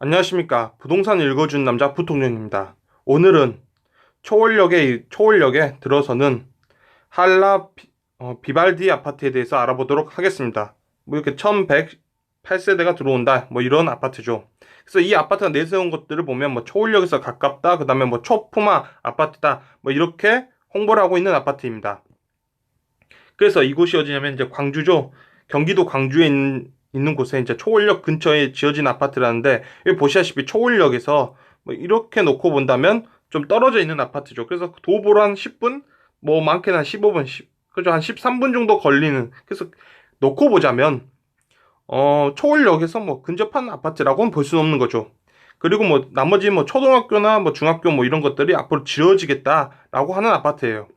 안녕하십니까. 부동산 읽어준 남자 부통령입니다. 오늘은 초월역에 들어서는 비발디 아파트에 대해서 알아보도록 하겠습니다. 뭐 이렇게 1108세대가 들어온다. 뭐 이런 아파트죠. 그래서 이 아파트가 내세운 것들을 보면 뭐 초월역에서 가깝다. 그 다음에 뭐 초품화 아파트다. 뭐 이렇게 홍보를 하고 있는 아파트입니다. 그래서 이곳이 어디냐면 이제 광주죠. 경기도 광주에 있는 곳에 이제 초월역 근처에 지어진 아파트라는데, 여기 보시다시피 초월역에서 뭐 이렇게 놓고 본다면 좀 떨어져 있는 아파트죠. 그래서 도보로 한 10분, 뭐 많게는 한 15분, 그죠? 한 13분 정도 걸리는. 그래서 놓고 보자면 초월역에서 뭐 근접한 아파트라고는 볼 수는 없는 거죠. 그리고 뭐 나머지 뭐 초등학교나 뭐 중학교 뭐 이런 것들이 앞으로 지어지겠다라고 하는 아파트예요.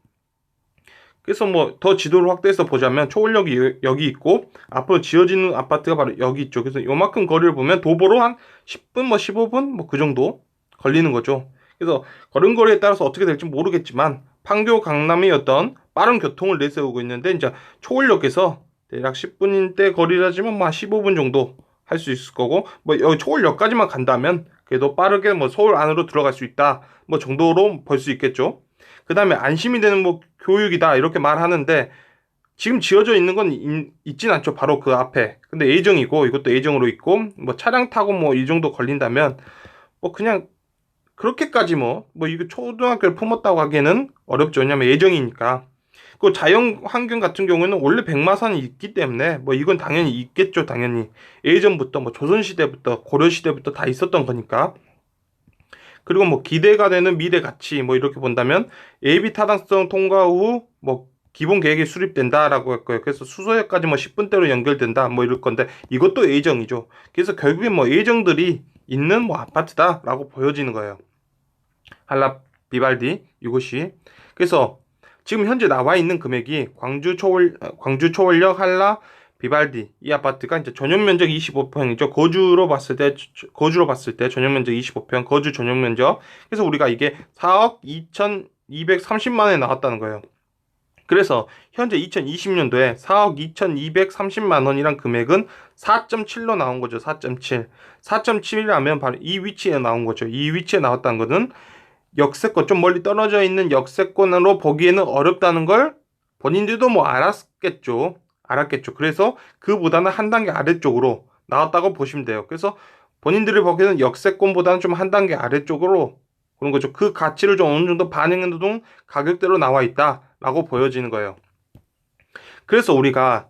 그래서 뭐 더 지도를 확대해서 보자면 초월역이 여기 있고 앞으로 지어지는 아파트가 바로 여기 있죠. 그래서 요만큼 거리를 보면 도보로 한 10분 뭐 15분 뭐 그 정도 걸리는 거죠. 그래서 걸음걸이에 따라서 어떻게 될지 모르겠지만 판교 강남의 어떤 빠른 교통을 내세우고 있는데, 이제 초월역에서 대략 10분대 거리라지만 뭐 한 15분 정도 할 수 있을 거고, 뭐 여기 초월역까지만 간다면 그래도 빠르게 뭐 서울 안으로 들어갈 수 있다 뭐 정도로 볼 수 있겠죠. 그 다음에 안심이 되는 뭐 교육이다 이렇게 말하는데, 지금 지어져 있는 건 있진 않죠. 바로 그 앞에. 근데 예정이고, 이것도 예정으로 있고, 뭐 차량 타고 뭐 이 정도 걸린다면 뭐 그냥 그렇게까지 뭐 이거 초등학교를 품었다고 하기에는 어렵죠. 왜냐면 예정이니까. 그 자연 환경 같은 경우에는 원래 백마산이 있기 때문에 뭐 이건 당연히 있겠죠. 당연히 예전부터 뭐 조선시대부터 고려시대부터 다 있었던 거니까. 그리고 뭐 기대가 되는 미래 가치 뭐 이렇게 본다면 예비 타당성 통과 후 뭐 기본 계획이 수립된다라고 할 거예요. 그래서 수소역까지 뭐 10분대로 연결된다 뭐 이럴 건데, 이것도 예정이죠. 그래서 결국엔 뭐 예정들이 있는 뭐 아파트다라고 보여지는 거예요. 한라 비발디 이곳이. 그래서 지금 현재 나와 있는 금액이 광주 초월역 한라 비발디 이 아파트가 이제 전용 면적 25평이죠. 거주로 봤을 때 전용 면적 25평, 거주 전용 면적. 그래서 우리가 이게 4억 2,230만 원에 나왔다는 거예요. 그래서 현재 2020년도에 4억 2,230만 원이란 금액은 4.7로 나온 거죠. 4.7. 4.7이라면 바로 이 위치에 나온 거죠. 이 위치에 나왔다는 것은 역세권, 좀 멀리 떨어져 있는 역세권으로 보기에는 어렵다는 걸 본인들도 뭐 알았겠죠. 그래서 그보다는 한 단계 아래쪽으로 나왔다고 보시면 돼요. 그래서 본인들이 보기에는 역세권보다는 좀 한 단계 아래쪽으로 그런 거죠. 그 가치를 좀 어느 정도 반영해둔 가격대로 나와 있다라고 보여지는 거예요. 그래서 우리가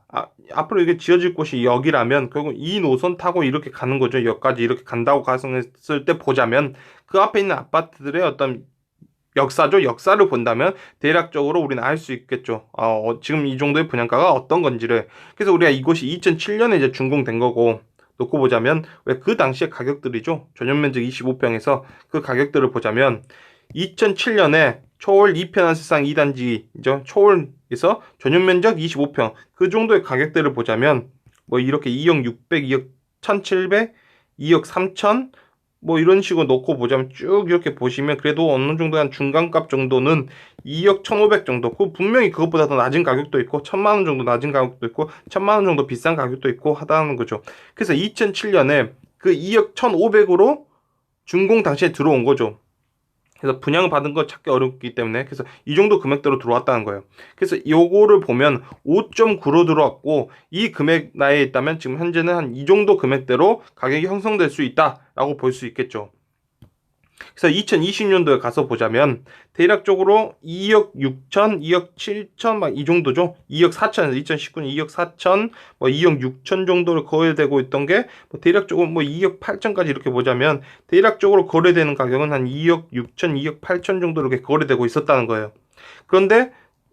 앞으로 이게 지어질 곳이 역이라면 결국 이 노선 타고 이렇게 가는 거죠. 역까지 이렇게 간다고 가정했을 때 보자면 그 앞에 있는 아파트들의 어떤 역사죠. 역사를 본다면 대략적으로 우리는 알 수 있겠죠. 지금 이 정도의 분양가가 어떤 건지를. 그래서 우리가 이곳이 2007년에 이제 준공된 거고 놓고 보자면 왜 그 당시의 가격들이죠. 전용 면적 25평에서 그 가격들을 보자면 2007년에 초월 2편한 세상 2단지죠. 초월에서 전용 면적 25평 그 정도의 가격대를 보자면 뭐 이렇게 2억 600, 2억 1700, 2억 3천 뭐 이런 식으로 놓고 보자면 쭉 이렇게 보시면 그래도 어느 정도 한 중간값 정도는 2억 1,500 정도. 그 분명히 그것보다 더 낮은 가격도 있고 1,000만 원 정도 낮은 가격도 있고 1,000만 원 정도 비싼 가격도 있고 하다는 거죠. 그래서 2007년에 그 2억 1,500으로 준공 당시에 들어온 거죠. 그래서 분양을 받은 거 찾기 어렵기 때문에 그래서 이 정도 금액대로 들어왔다는 거예요. 그래서 요거를 보면 5.9로 들어왔고 이 금액 나에 있다면 지금 현재는 한 이 정도 금액대로 가격이 형성될 수 있다라고 볼 수 있겠죠. 그래서 2020년도에 가서 보자면 대략적으로 2억 6천, 2억 7천 막 이 정도죠. 2억 4천, 2019년 2억 4천, 뭐 2억 6천 정도로 거래되고 있던 게 뭐 대략적으로 뭐 2억 8천까지 이렇게 보자면 대략적으로 거래되는 가격은 한 2억 6천, 2억 8천 정도 이렇게 거래되고 있었다는 거예요. 그런데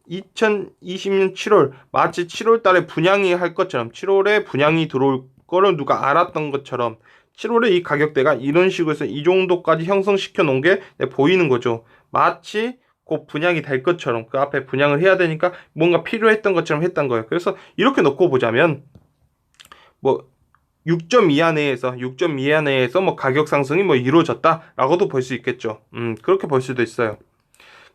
2020년 7월 마치 7월 달에 분양이 할 것처럼 7월에 분양이 들어올 거를 누가 알았던 것처럼 7월에 이 가격대가 이런 식으로 해서 이 정도까지 형성시켜 놓은 게 보이는 거죠. 마치 곧 분양이 될 것처럼 그 앞에 분양을 해야 되니까 뭔가 필요했던 것처럼 했던 거예요. 그래서 이렇게 놓고 보자면 뭐 6점 이하 내에서 뭐 가격 상승이 뭐 이루어졌다라고도 볼 수 있겠죠. 그렇게 볼 수도 있어요.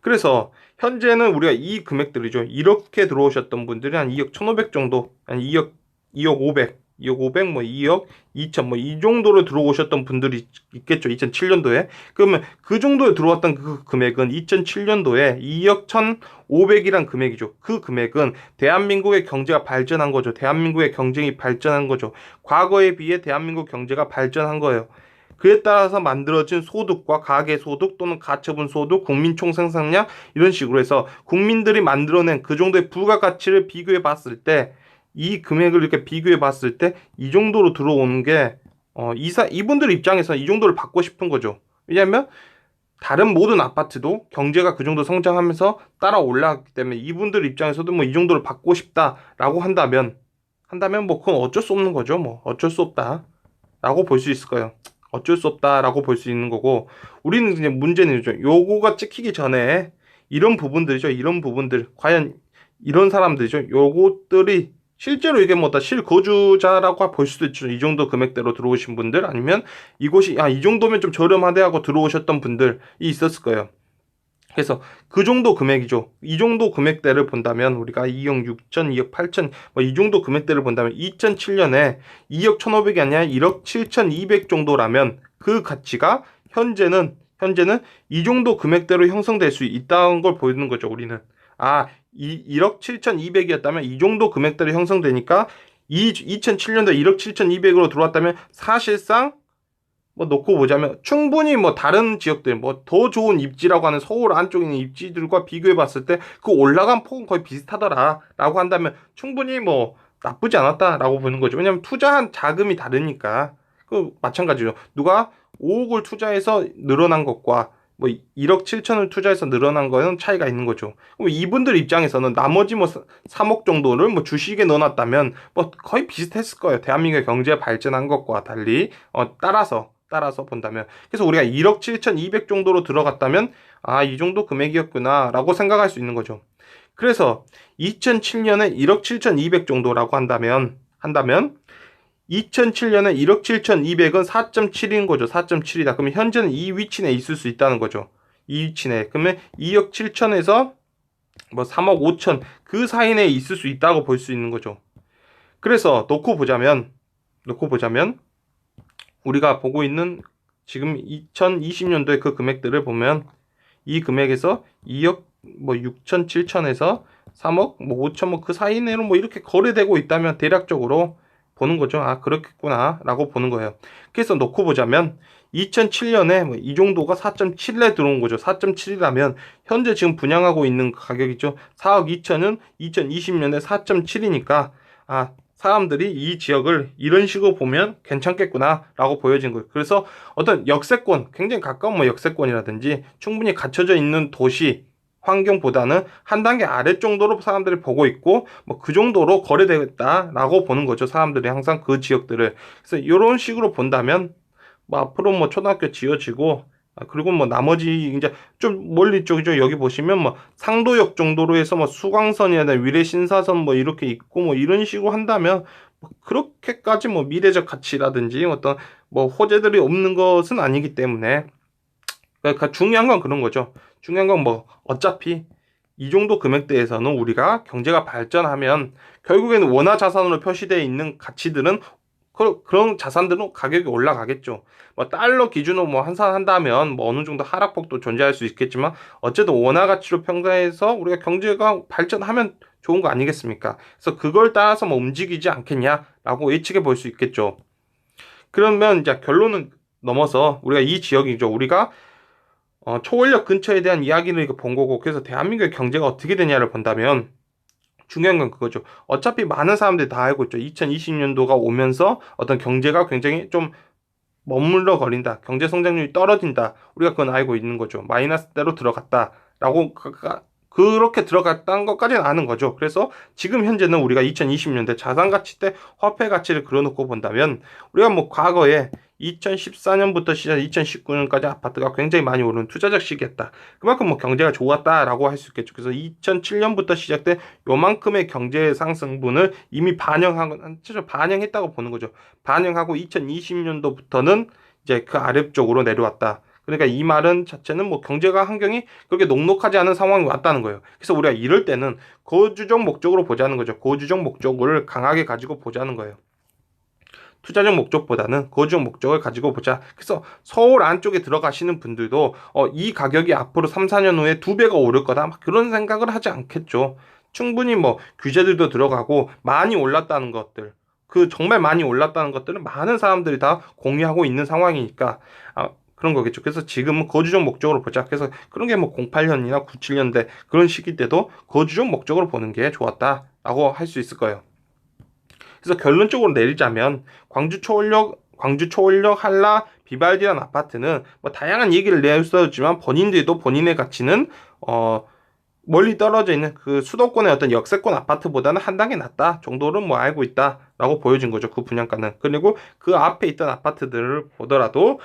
그래서 현재는 우리가 이 금액들이죠. 이렇게 들어오셨던 분들이 한 2억 1,500 정도, 한 2억 500 2억 500, 뭐 2억 2천, 뭐 이 정도로 들어오셨던 분들이 있겠죠. 2007년도에. 그러면 그 정도에 들어왔던 그 금액은 2007년도에 2억 1,500이란 금액이죠. 그 금액은 대한민국의 경제가 발전한 거죠. 대한민국의 경쟁이 발전한 거죠. 과거에 비해 대한민국 경제가 발전한 거예요. 그에 따라서 만들어진 소득과 가계소득 또는 가처분 소득, 국민 총생산량 이런 식으로 해서 국민들이 만들어낸 그 정도의 부가가치를 비교해 봤을 때 이 금액을 이렇게 비교해 봤을 때 이 정도로 들어오는 게 이분들 입장에서 이 정도를 받고 싶은 거죠. 왜냐하면 다른 모든 아파트도 경제가 그 정도 성장하면서 따라 올라갔기 때문에 이분들 입장에서도 뭐 이 정도를 받고 싶다라고 한다면 뭐 그건 어쩔 수 없는 거죠. 뭐 어쩔 수 없다라고 볼 수 있을 거예요. 어쩔 수 없다라고 볼 수 있는 거고 우리는 이제 문제는 요거가 찍히기 전에 이런 부분들이죠. 이런 부분들 과연 이런 사람들이죠. 요것들이 실제로 이게 뭐다 실거주자라고 볼 수도 있죠. 이 정도 금액대로 들어오신 분들 아니면 이곳이 이 정도면 좀 저렴하대 하고 들어오셨던 분들이 있었을 거예요. 그래서 그 정도 금액이죠. 이 정도 금액대를 본다면 우리가 2억 6천, 2억 8천 뭐 이 정도 금액대를 본다면 2007년에 2억 1,500이 아니라 1억 7,200 정도라면 그 가치가 현재는 이 정도 금액대로 형성될 수 있다는 걸 보이는 거죠. 우리는 1억 7,200이었다면 이 정도 금액대로 형성되니까 2007년도에 1억 7,200으로 들어왔다면 사실상 뭐 놓고 보자면 충분히 뭐 다른 지역들 뭐 더 좋은 입지라고 하는 서울 안쪽에 있는 입지들과 비교해 봤을 때 그 올라간 폭은 거의 비슷하더라라고 한다면 충분히 뭐 나쁘지 않았다라고 보는 거죠. 왜냐하면 투자한 자금이 다르니까. 그 마찬가지죠. 누가 5억을 투자해서 늘어난 것과 뭐 1억 7천을 투자해서 늘어난 거는 차이가 있는 거죠. 그럼 이분들 입장에서는 나머지 뭐 3억 정도를 뭐 주식에 넣어놨다면 뭐 거의 비슷했을 거예요. 대한민국의 경제 발전한 것과 달리 따라서 본다면. 그래서 우리가 1억 7,200 정도로 들어갔다면 이 정도 금액이었구나 라고 생각할 수 있는 거죠. 그래서 2007년에 1억 7,200 정도라고 한다면 2007년에 1억 7,200은 4.7인 거죠. 4.7이다. 그러면 현재는 이 위치 내에 있을 수 있다는 거죠. 이 위치 내에. 그러면 2억 7천에서 뭐 3억 5천 그 사이 내에 있을 수 있다고 볼 수 있는 거죠. 그래서 놓고 보자면 우리가 보고 있는 지금 2020년도의 그 금액들을 보면 이 금액에서 2억 뭐 6천 7천에서 3억 뭐 5천 뭐 그 사이 내로 뭐 이렇게 거래되고 있다면 대략적으로 보는 거죠. 그렇겠구나 라고 보는 거예요. 그래서 놓고 보자면 2007년에 뭐 이 정도가 4.7에 들어온 거죠. 4.7이라면 현재 지금 분양하고 있는 가격이죠. 4억 2천은 2020년에 4.7이니까 사람들이 이 지역을 이런 식으로 보면 괜찮겠구나 라고 보여진 거예요. 그래서 어떤 역세권, 굉장히 가까운 뭐 역세권이라든지 충분히 갖춰져 있는 도시 환경보다는 한 단계 아래 정도로 사람들이 보고 있고 뭐 그 정도로 거래되겠다라고 보는 거죠. 사람들이 항상 그 지역들을. 그래서 이런 식으로 본다면 뭐 앞으로 뭐 초등학교 지어지고 그리고 뭐 나머지 이제 좀 멀리 쪽이죠. 여기 보시면 뭐 상도역 정도로 해서 뭐 수강선이나 위례신사선 뭐 이렇게 있고 뭐 이런 식으로 한다면 뭐 그렇게까지 뭐 미래적 가치라든지 어떤 뭐 호재들이 없는 것은 아니기 때문에 그러니까 중요한 건 그런 거죠. 중요한 건 뭐 어차피 이 정도 금액대에서는 우리가 경제가 발전하면 결국에는 원화 자산으로 표시되어 있는 가치들은 그런 자산들은 가격이 올라가겠죠. 뭐 달러 기준으로 뭐 환산한다면 뭐 어느 정도 하락폭도 존재할 수 있겠지만 어쨌든 원화 가치로 평가해서 우리가 경제가 발전하면 좋은 거 아니겠습니까? 그래서 그걸 따라서 뭐 움직이지 않겠냐라고 예측해 볼 수 있겠죠. 그러면 이제 결론은 넘어서 우리가 이 지역이죠. 우리가 초원력 근처에 대한 이야기를 본 거고 그래서 대한민국의 경제가 어떻게 되냐를 본다면 중요한 건 그거죠. 어차피 많은 사람들이 다 알고 있죠. 2020년도가 오면서 어떤 경제가 굉장히 좀 머물러 거린다. 경제 성장률이 떨어진다. 우리가 그건 알고 있는 거죠. 마이너스대로 들어갔다라고 그렇게 들어갔다는 것까지는 아는 거죠. 그래서 지금 현재는 우리가 2020년대 자산가치 때 화폐 가치를 그려놓고 본다면 우리가 뭐 과거에 2014년부터 시작 2019년까지 아파트가 굉장히 많이 오른 투자적 시기였다. 그만큼 뭐 경제가 좋았다라고 할 수 있겠죠. 그래서 2007년부터 시작된 요만큼의 경제 상승분을 이미 반영했다고 보는 거죠. 반영하고 2020년도부터는 이제 그 아래쪽으로 내려왔다. 그러니까 이 말은 자체는 뭐 경제가 환경이 그렇게 녹록하지 않은 상황이 왔다는 거예요. 그래서 우리가 이럴 때는 거주적 목적으로 보자는 거죠. 거주적 목적을 강하게 가지고 보자는 거예요. 투자적 목적보다는 거주적 목적을 가지고 보자. 그래서 서울 안쪽에 들어가시는 분들도 이 가격이 앞으로 3, 4년 후에 2배가 오를 거다. 막 그런 생각을 하지 않겠죠. 충분히 뭐 규제들도 들어가고 많이 올랐다는 것들, 그 정말 많이 올랐다는 것들은 많은 사람들이 다 공유하고 있는 상황이니까 그런 거겠죠. 그래서 지금은 거주적 목적으로 보자. 그래서 그런 게 뭐 08년이나 97년대 그런 시기 때도 거주적 목적으로 보는 게 좋았다라고 할 수 있을 거예요. 그래서 결론적으로 내리자면 광주 초월역 한라 비발디란 아파트는 뭐 다양한 얘기를 내었었지만 본인들도 본인의 가치는 멀리 떨어져 있는 그 수도권의 어떤 역세권 아파트보다는 한 단계 낫다 정도는 뭐 알고 있다라고 보여준 거죠. 그 분양가는. 그리고 그 앞에 있던 아파트들을 보더라도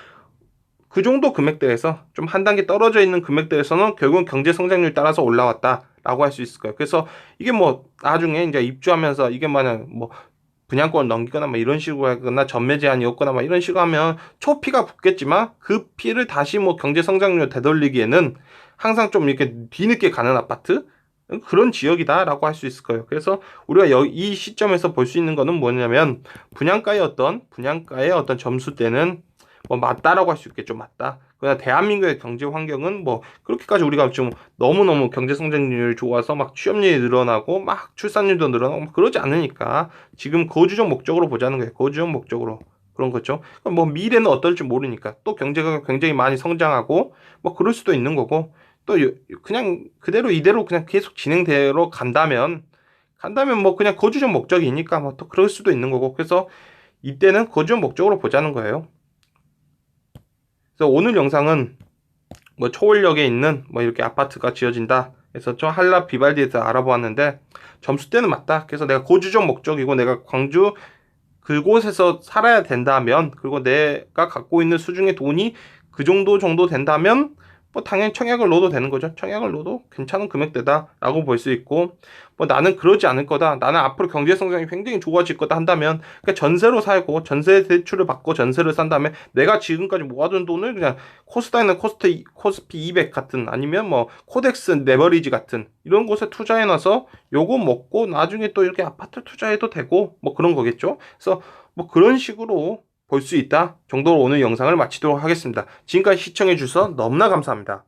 그 정도 금액대에서 좀 한 단계 떨어져 있는 금액대에서는 결국은 경제 성장률 따라서 올라왔다라고 할 수 있을 거예요. 그래서 이게 뭐 나중에 이제 입주하면서 이게 만약 뭐 분양권을 넘기거나 뭐 이런 식으로 하거나 전매 제한이 없거나 뭐 이런 식으로 하면 초피가 붙겠지만 그 피를 다시 뭐 경제 성장률 되돌리기에는 항상 좀 이렇게 뒤늦게 가는 아파트 그런 지역이다라고 할 수 있을 거예요. 그래서 우리가 이 시점에서 볼 수 있는 거는 뭐냐면 분양가의 어떤 점수대는 뭐 맞다라고 할 수 있겠죠. 맞다. 그러나 대한민국의 경제 환경은 뭐 그렇게까지 우리가 좀 너무너무 경제 성장률이 좋아서 막 취업률이 늘어나고 막 출산율도 늘어나고 막 그러지 않으니까 지금 거주적 목적으로 보자는 거예요. 거주적 목적으로. 그런 거죠. 뭐 미래는 어떨지 모르니까 또 경제가 굉장히 많이 성장하고 뭐 그럴 수도 있는 거고 또 그냥 그대로 이대로 그냥 계속 진행대로 간다면 뭐 그냥 거주적 목적이니까 뭐 또 그럴 수도 있는 거고 그래서 이때는 거주적 목적으로 보자는 거예요. 그래서 오늘 영상은 뭐 초월역에 있는 뭐 이렇게 아파트가 지어진다. 그래서 저 한라 비발디에서 알아보았는데 점수대는 맞다. 그래서 내가 거주적 목적이고 내가 광주 그곳에서 살아야 된다면 그리고 내가 갖고 있는 수중의 돈이 그 정도 된다면 뭐 당연히 청약을 넣어도 되는 거죠. 청약을 넣어도 괜찮은 금액대다라고 볼 수 있고 뭐 나는 그러지 않을 거다. 나는 앞으로 경제 성장이 굉장히 좋아질 거다 한다면 그러니까 전세로 살고 전세 대출을 받고 전세를 산 다음에 내가 지금까지 모아둔 돈을 그냥 코스닥이나 코스피 200 같은 아니면 뭐 코덱스 레버리지 같은 이런 곳에 투자해 놔서 요거 먹고 나중에 또 이렇게 아파트 투자해도 되고 뭐 그런 거겠죠. 그래서 뭐 그런 식으로 볼 수 있다 정도로 오늘 영상을 마치도록 하겠습니다. 지금까지 시청해 주셔서 너무나 감사합니다.